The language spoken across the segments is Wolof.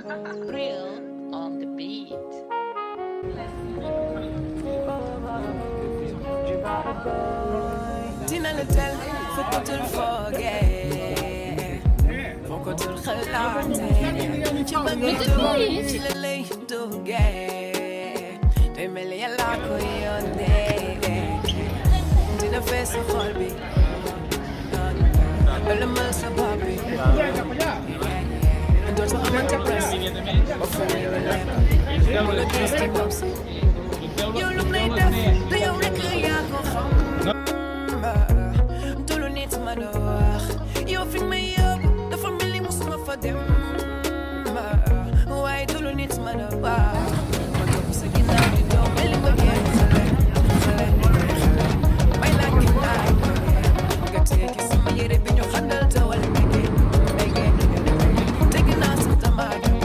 Real on the beat. Tina Littell, فكرة الفوقات فكرة الخلاعات شبكة اللي دوقات تعملي يلاكو يوني Tina فيس قلبي لما سبابي Don't talk about your breast but for real I'm gonna kiss the cups You look like that Do you reckon you're gonna need to man You fling me up The family must not for them Why do you need to man But you say you know you don't really go get My luck is like Get to take you some of your been your handle to all make it Taking us to the market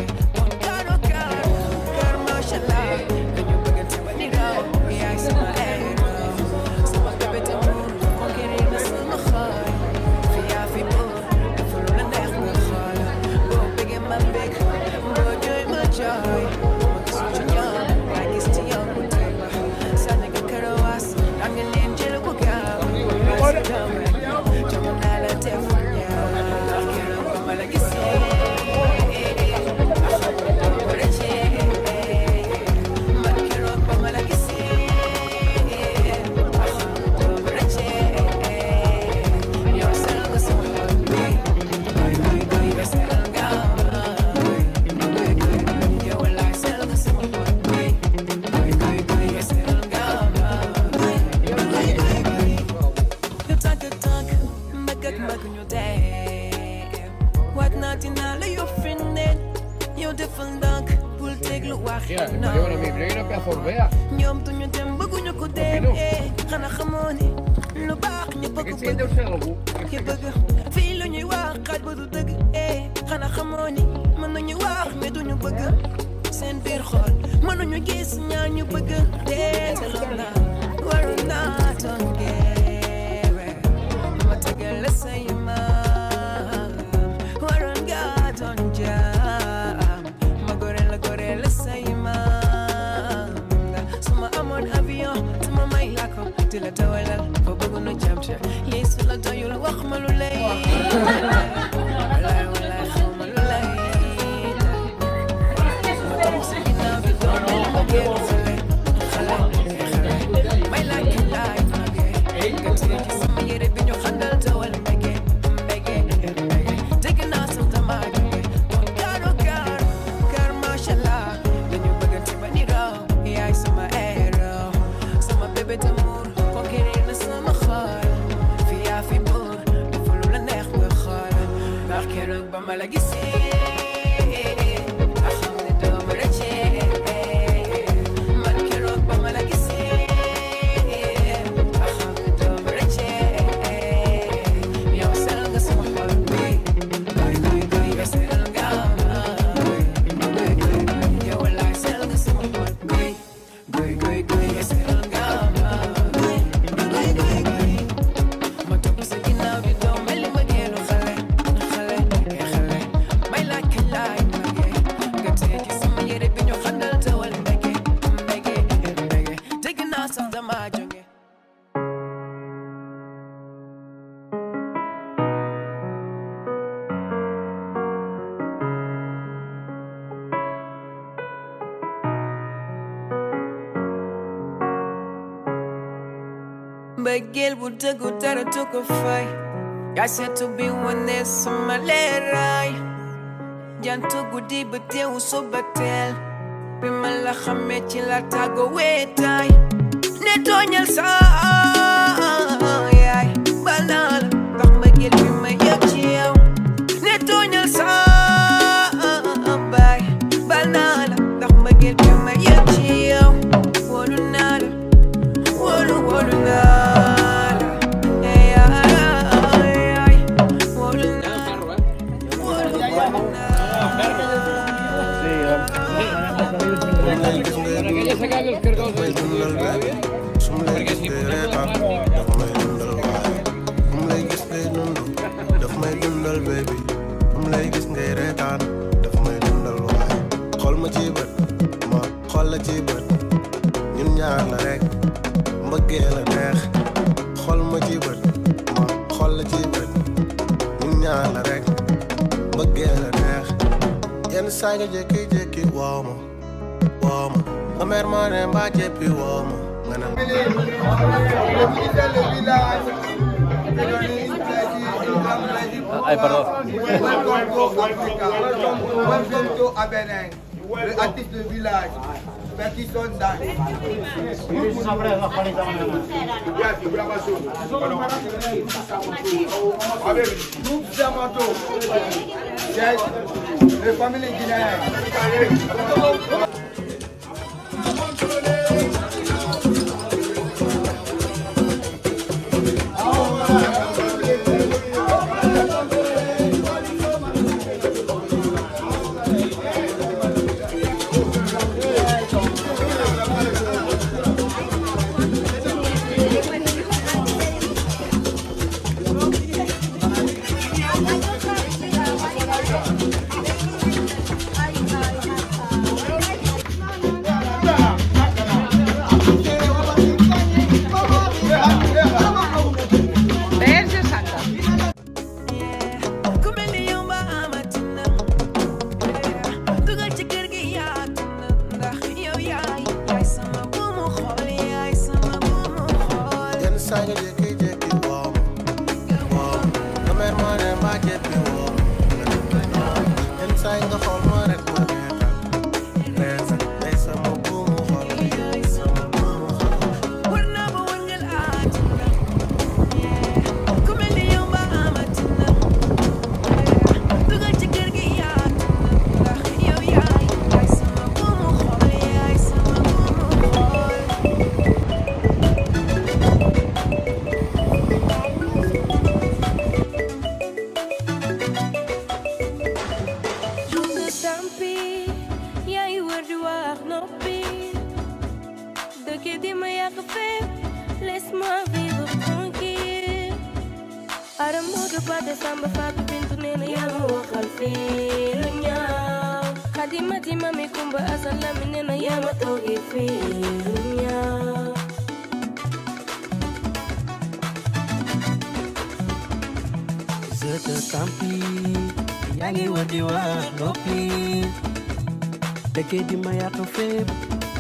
Begel buta gutara toko fai Ya said to be one this malarai Janto gudi bete uso batel Bimala khamechi la tago wetai Netonyal sa Yay Banal Bak begel bima yachiao Netonyal sa Bay Banal Bak begel bima yachiao Walunala Walunala Baby, I'm like this ngay reetaan daf may dundal waay mbëggeel a neex xol ma ci bët ma xol la ci bët ñun ñaar la rek mbëggeel a neex yenn saa nga jékki-jékki woo ma nga mer ma ne mbaa jéppi woo ma nga ne ay pardon. Welcome to Abeneng, le artiste de village, Perkison Dan. Groupe Zamato, les familles guinéennes.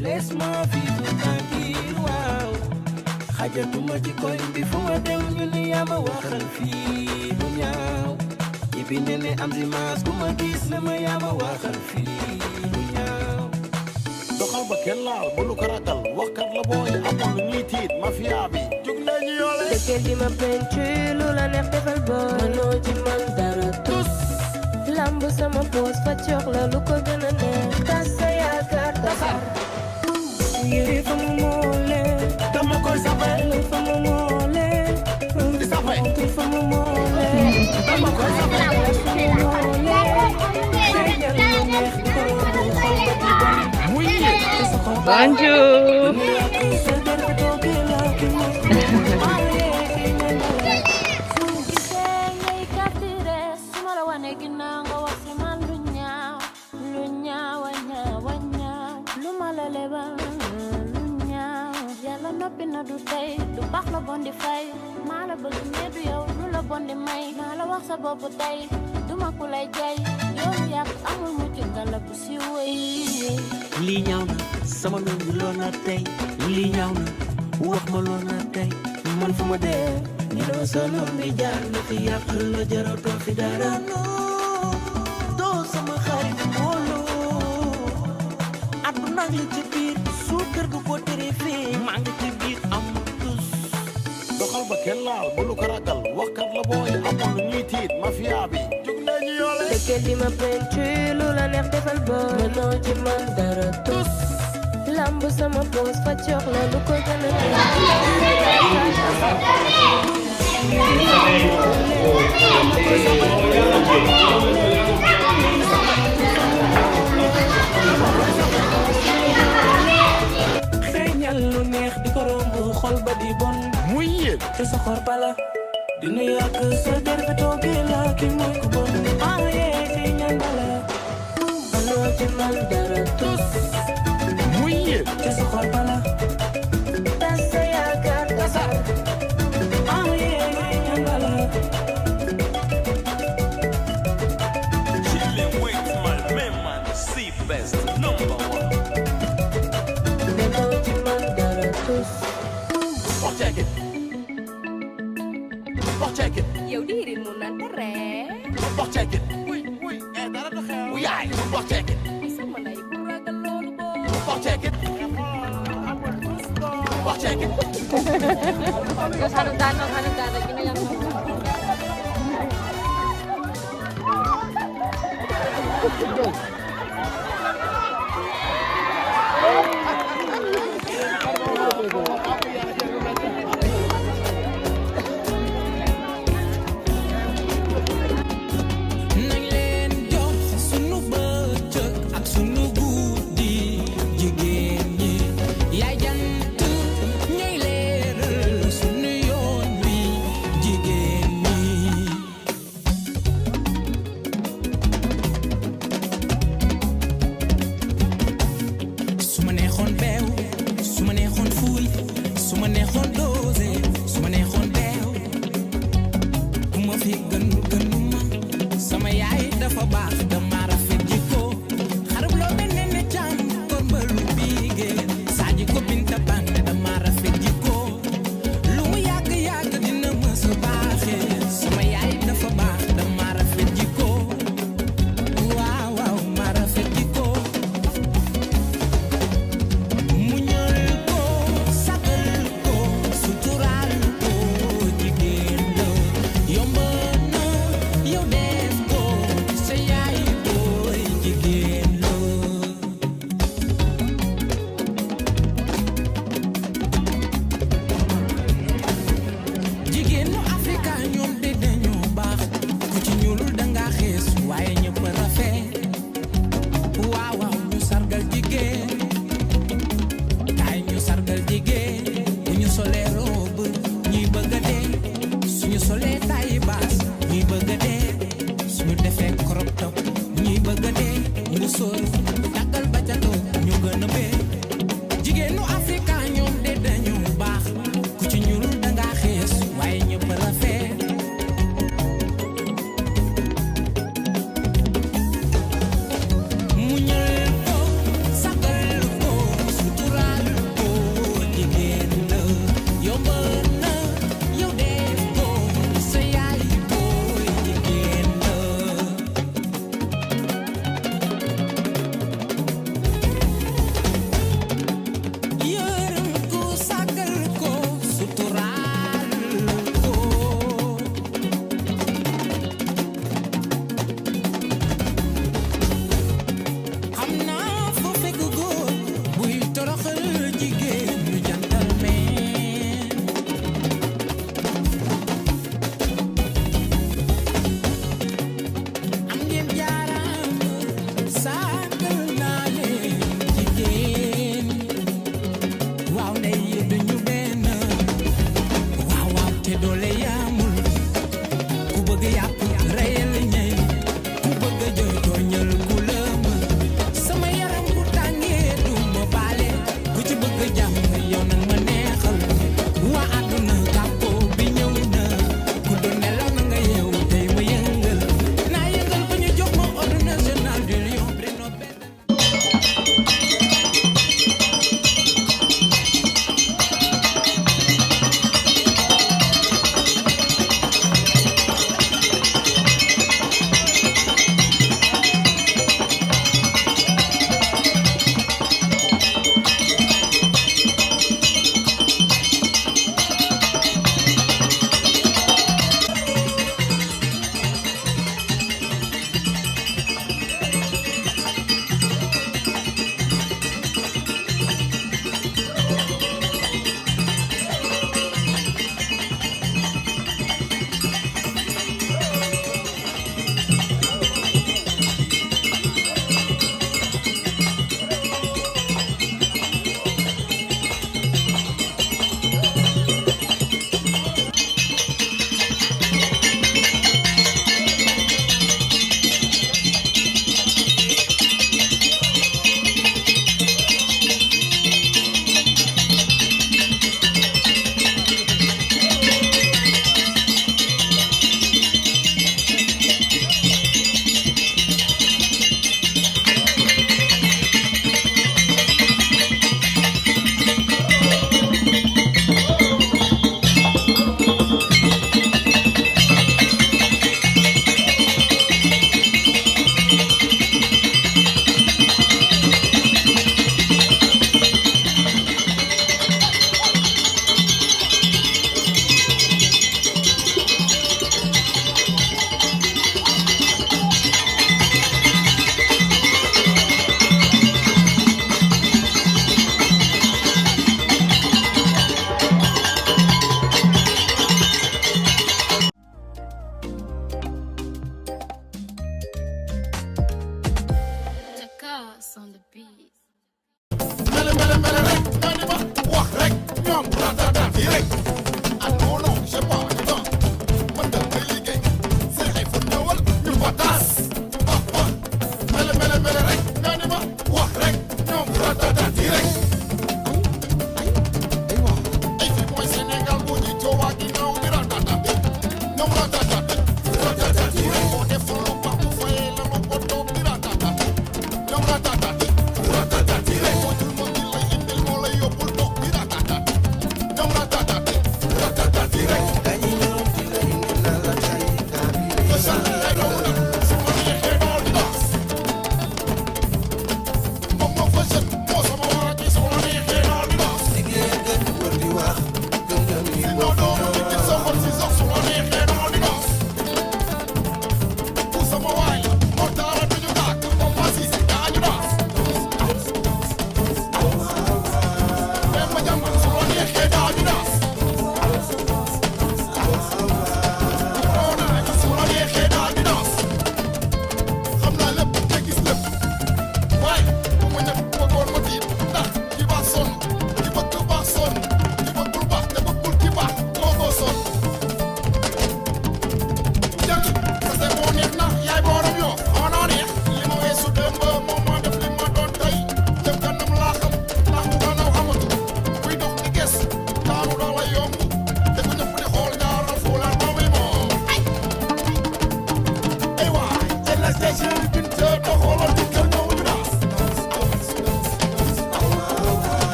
Laisse-moi vivre tranquille, wow. Xajatuma ci koñ bi fu ma dem ñu ni yaa ma waxal fii lu ñaaw. Ibi nene am si maas ku ma gis na ma yaa ma waxal fii lu ñaaw. doxal ba kenn laal bu lu ko ragal waxkat la booy amoon lu ñuy tiit mafia bi jug nañu yoole. dëkkeel di ma peinture lu la neex defal boy. mënoo ci man dara tus. lamb sama poos fa jox la lu ko gën a neex. tas sa yaakaar tasar. yëri fa mu moole. dama koy sape. fa mu moole. di sape. fa mu moole. dama koy sape. Bonjour. du tey du baax la bon di fay maa la bëgg mais du yow lu la bon di may maa la wax sa bopp tey duma ku lay jay yow yàq amul mucc nga la bu si wéy lii ñaaw na sama noonu loo na tey lii ñaaw na wax ma loo na tey man fu ma dee ñu ne ma sa noon bi jaar na fi yàq la jaratoo fi dara doo sama xarit mbooloo àdduna li ci biir suukar du ko tere fee maa ngi ci biir am tus doxal ba kenn laal bu lu ko ragal waxkat la booy amoon lu ñuy tiit mafia bi jug nañu yoole. dëkkeel di ma peinture lu la neex defal boy. mënoo ci man dara tus. lamb sama poos fa jox la lu ko gën a xeeñal lu neex di ko romb xol ba di bon muy yéen te sa xor bala dina yàq sa der ba toogee la ki mooy ko bon yee xeeñal bala mënoo ci man dara tus. muy yéen te sa xor bala tas sa yaakaar wante ree projecte dara du xew yaay projecte sama lay bu ragal loolu boo projecte Terus hanap danau gini yang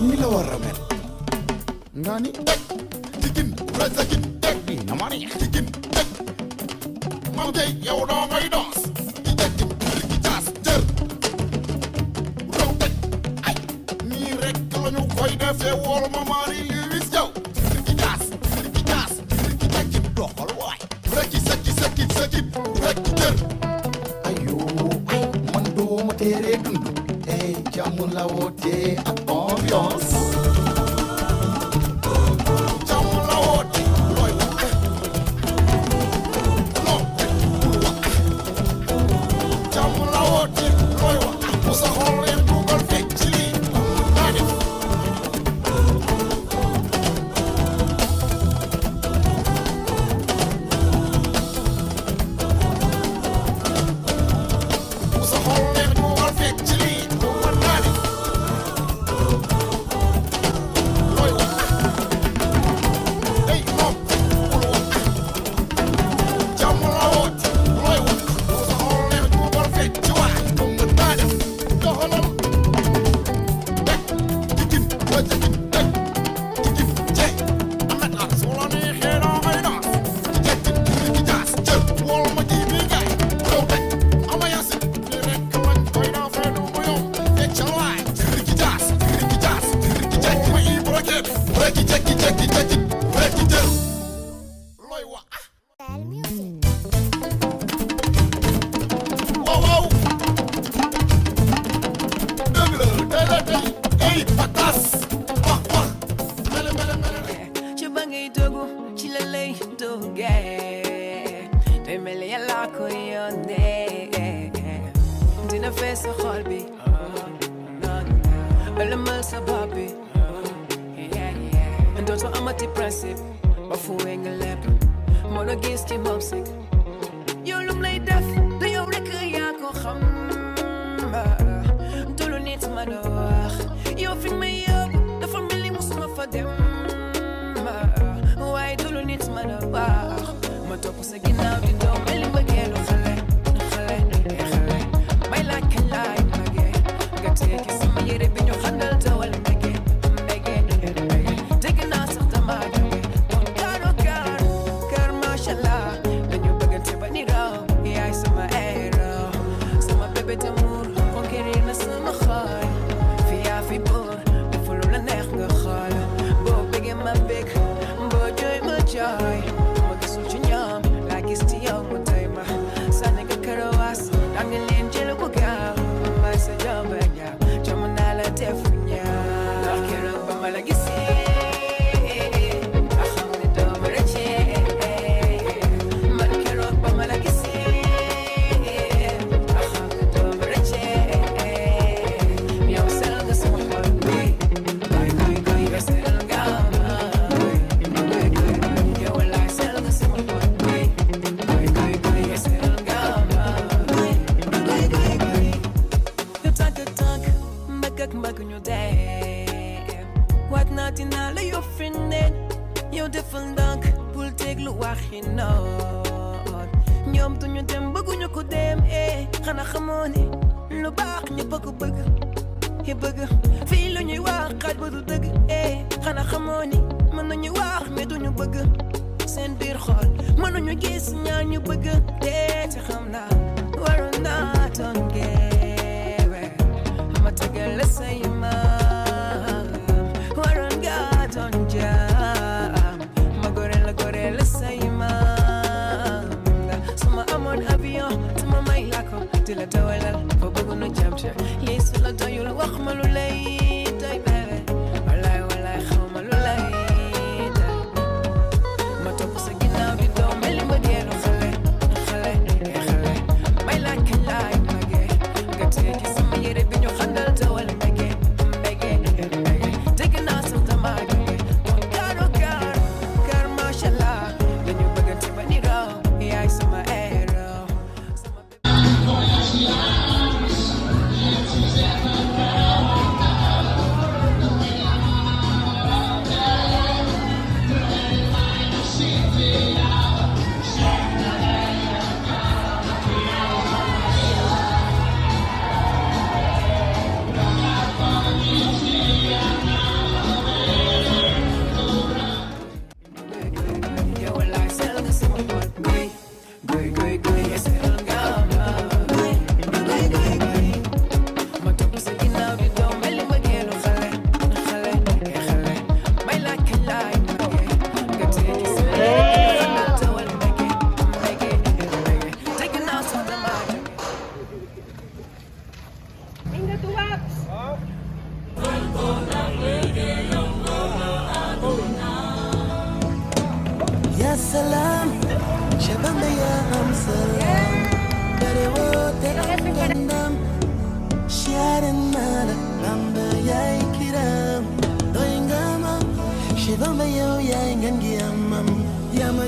nii la war a mel nga ni jigin resakin teg bi na ma neex jigin teg mam tey yow doo ngay doos di jegin ki jaas jër raw teg ay nii rek lañu koy defee wool ma maari Lewis yow ki jaas ki jegin doxal waay reki seki rek jër ayo ay man doo ma tere dund jàmm la woote ak ambiance jàmm la woote looy wax non bul wax jàmm la woote looy wax bu sa xol leen dugal fekk ci lii naa def bu sa xol leen dugal fekk ci lii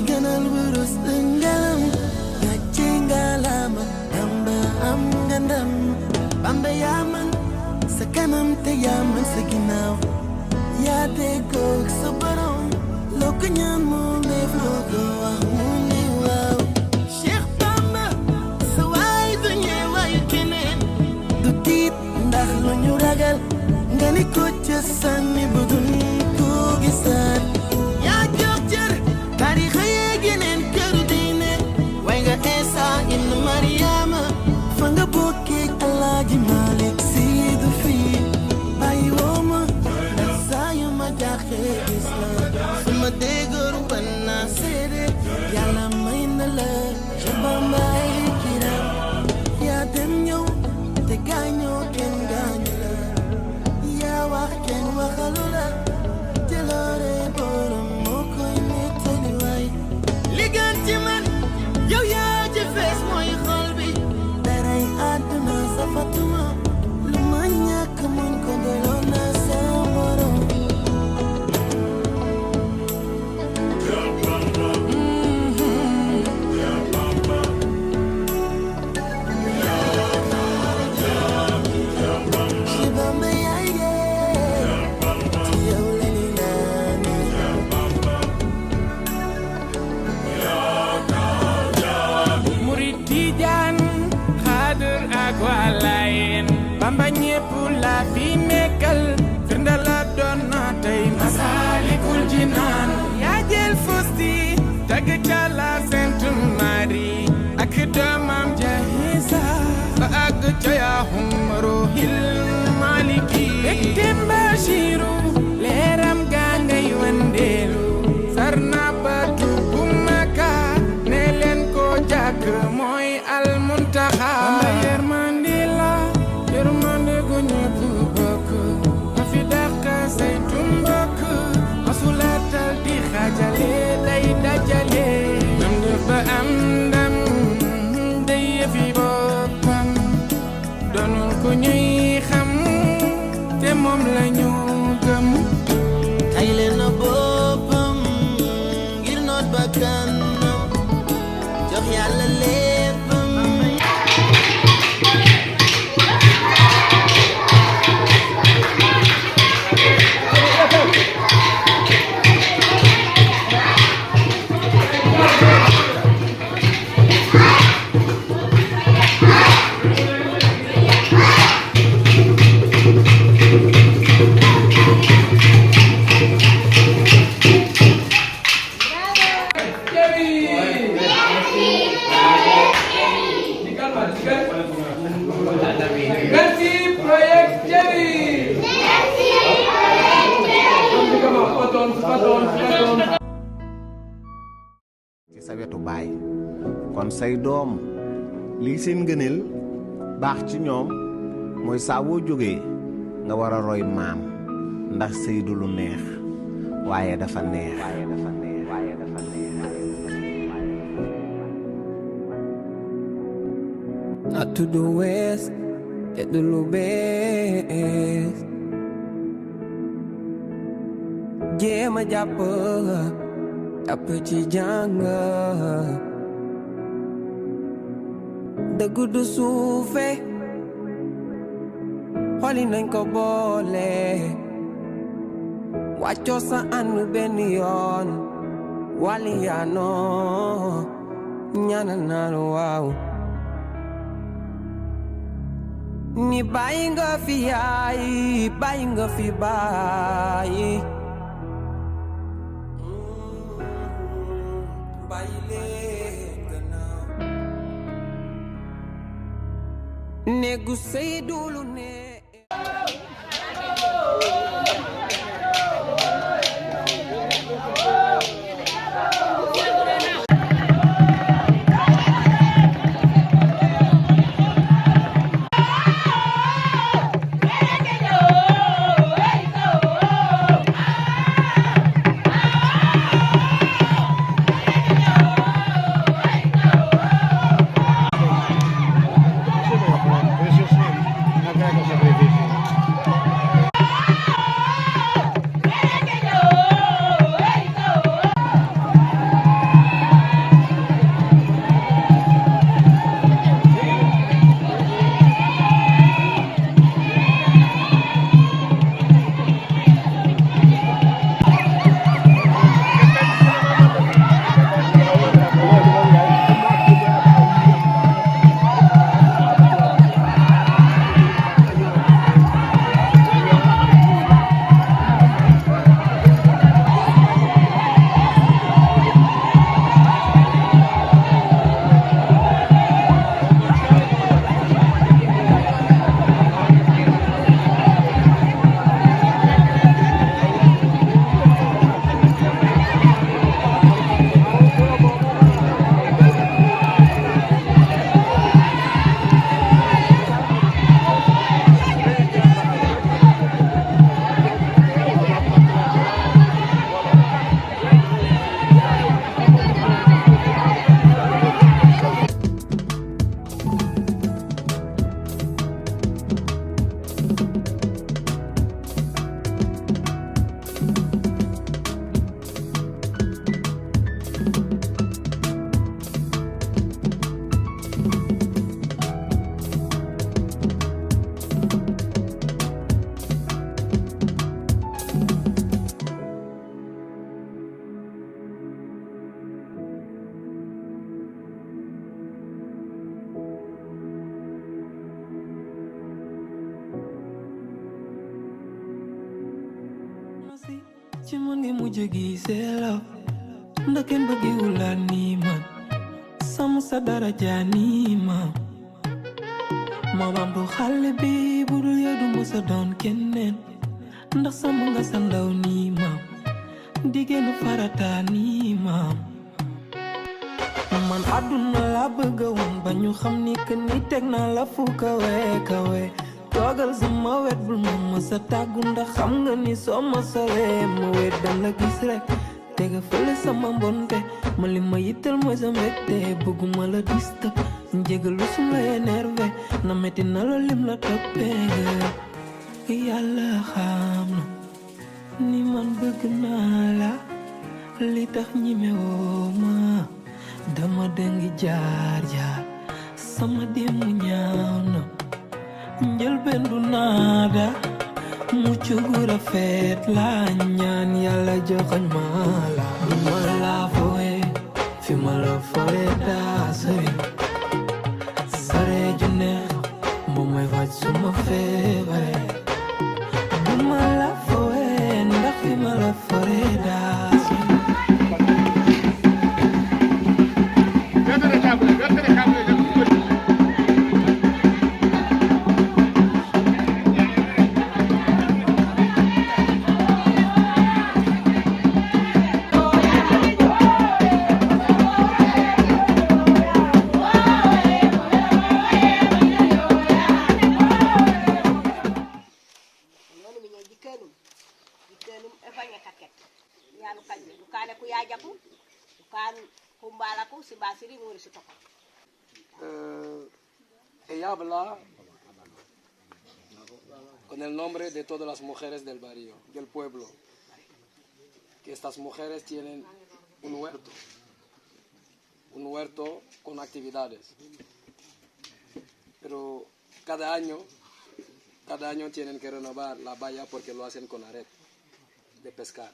gënal wurus ngalam gàcce ngalaama Bamba am nga ndam Bamba yaa man sa kanam te yaa man sa ginnaaw yaa déggoog sa borom loo ko ñaan mu def loo ko wax mu ne waaw Cheikh Bamba sa waay du ñeewaayu keneen du tiit ndax lu ñu ragal nga ni ko ca sànni bu dul ko gisaat yaa jox cër tarixa yee geneen këru diine way nga Isa ibn Mariama fa nga bokkee Alaaji Malik Si du fii bàyyi woo ma ndax saa yu ma jaaxee gis la su ma déggoru ban naa seede yàlla may na la ca Bamba ay kiram yaa dem ñëw te gaañoo kenn gaañu la yaa wax kenn waxalu la te loore borom moo koy nettali waay li gën ci man yow yaa ci fees mooy xol bi daray àdduna safatuma lu ma ñàkk mun ko delloo na sa borom ci Bamba yaay gee ci yow la ni naani murid tijaan xaadir ak waa Laayeen Bamba ñépp la fi nekkal firnde la doon na tey Masaalikul Jinaan yaa jël fusti tagg ca la Sainte Marie ak doomam ja Isa ba àgg ca yaa Humruhil Maliki bektem Bashiru leeram gaa ngay wandeelu sarna batu bu Makka ne leen ko jàkk mooy al muntaxa Bamba yërmande la yërmande gu ñépp bokk ma fi dàq saytu mbokk masulatal di xaajale day dajale nam def ba am ndam day yëfi boppam doonul ku ñuy xam te moom la ñu gëm ay leen na boppam ngir noot bakkanam jox yàlla léppam Merci proyect Xevi. ci sa wetu baay kon say doom lii seen ngëneel baax ci ñoom mooy saa woo jógee nga war a roy maam ndax sëy du lu neex waaye dafa neex not to the west te du lu bees jéema jàpp ci jàng dëgg du suufe xoli nañ ko boole wàccoo sa ànd benn yoon wali yaanoo ñaanal naan waaw ni bàyyi nga fi yaay bàyyi nga fi bàyyi bàyyi leen gannaaw néegu sëy dulu ne Gracias. ci man ngi mujj gisee la ndax kenn bëggewul la nii man sama sa daraja nii maam du xale bi budul yow du musa doon keneen ndax sama nga sa ndaw nii maam diggéenu farata nii maam man àdduna la bëgg woon ba ñu xam ni que ni teg naa la fu kawe kawe toogal sama wet bul ma sa tàggu ndax xam nga ni soo ma soree ma wet dam la gis rek tega fële sama mbonte ma li ma yittal mooy sa mbégte bëgguma la disturb njégalu sum la énervé na metti na la lim la toppee yàlla xam na ni man bëgg naa la li tax ñimewoo ma dama dëngi jaar sama démb ñaaw na njëlbeen du naada mucc gu rafet la ñaan yàlla joxoñ ma la fowe fi ma la fore daa sori sare ju neex moom may faj suma feebare du ma la fowe ndax fi ma la fore daa sori Ella habla con el nombre de todas las mujeres del barrio, del pueblo, que estas mujeres tienen un huerto con actividades, pero cada año tienen que renovar la valla porque lo hacen con la red de pescar.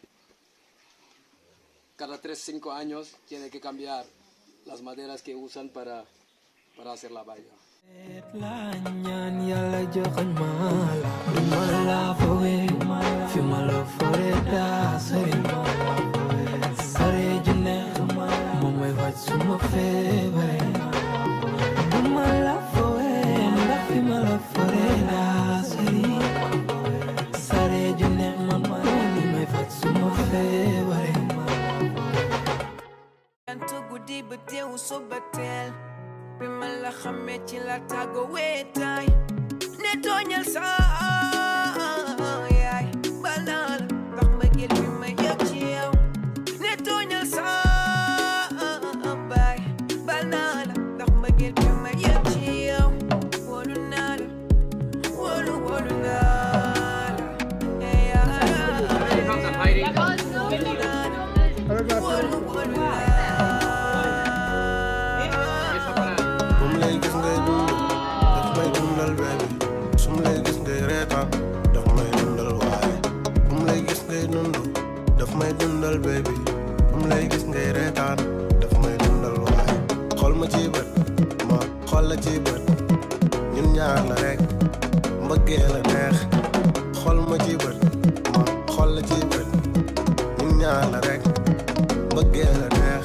Cada 3-5 años tienen que cambiar las maderas que usan para hacer la valla. la ñaan yàlla joxoñ ma la fowe fi ma la fore daa sori sare ju neex moom may faj suma feebare du ma la fowe ndax fi ma la fore daa sori sare ju neex moom may faj suma feebare Tanto guddi ba teewu suba teel bi ma la xamee ci la tàggo weetaay ne tooñal sa yaay balaa la ndax mbëggeel bi ma yëg ci yow ne tooñal sa baay balaa la ndax mbëggeel bi ma yëg ci yow wóolu naa la wóolu naa la baby lay gis ngay reetaan daf may dundal waay xool ma ci bët ma xool la ci bët ñun ñaar la rek mbëggee la neex xool ma ci bët ma xool la ci bët ñun ñaar la rek mbëggee la neex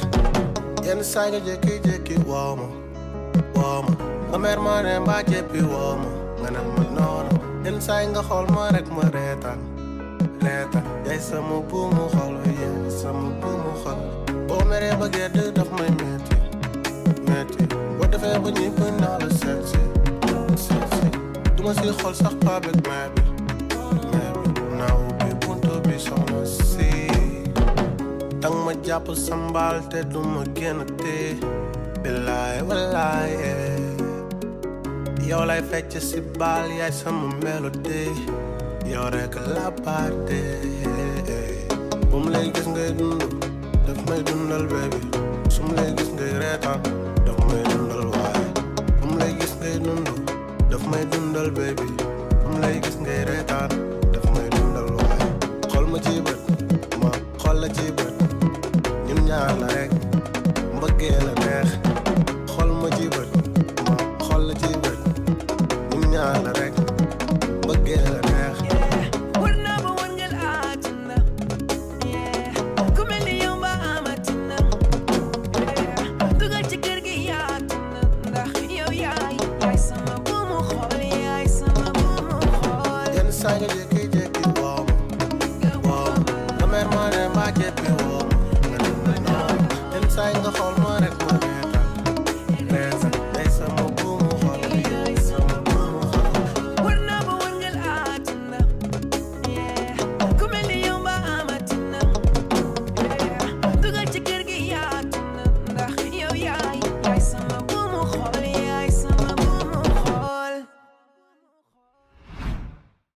yenn saa nga jékki-jékki woo ma nga mer ma ne mbaa jéppi woo ma nga ne ma noonu yenn saa nga xool ma rek ma reetaan yaay sama buumu xol yaay sama buumu xol boo meree ba gedd daf may metti boo defee ba ñibbi naa la seetsi duma si xol sax pabek mee bi naa ubbi buntu bi soxna si dang ma jàpp sambal te duma génn te billaay wallaay yow lay fecc si baal yaay sama mélodie yow rek la parte bum lay gis ngay dund daf may dundal baby sum lay gis ngay reetaan daf may dundal waay bum lay gis ngay dund daf may dundal baby bum lay gis ngay reetaan daf may dundal waay xool ma ci bët ma xool la ci bët ñun ñaar la rek mbëggee la neex xool ma ci bët ma xool la ci bët ñun ñaar la rek mbëggee la neex kaay nga xool ma rek ma